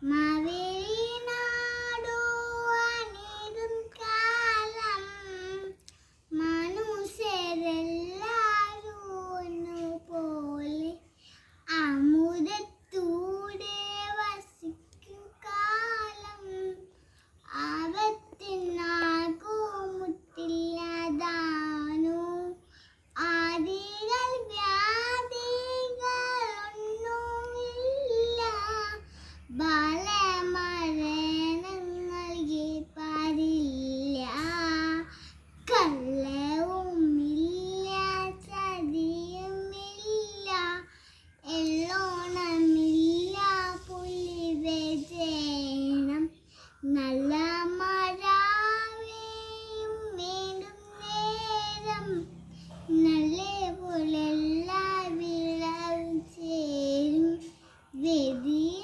മാവേലി നാടു അണിടും കാലം മനുഷ്യരെല്ലാരും ഒന്നുപോലെ അമുദത്തൂടെ വസിക്കും കാലം ആപത്തിനാർക്കും മുട്ടില്ലാതാനു ആദികൾ വ്യാധികളൊന്നുമില്ല ബാലമരണങ്ങൾ പാടില്ല കള്ളവുമില്ല ചതിയുമില്ല എല്ലോണമില്ല പുലിവേജനം നല്ല മഴയും വീണ്ടും നേരം നല്ല പോലെല്ലാ വിളവും ചേരും വേദിയ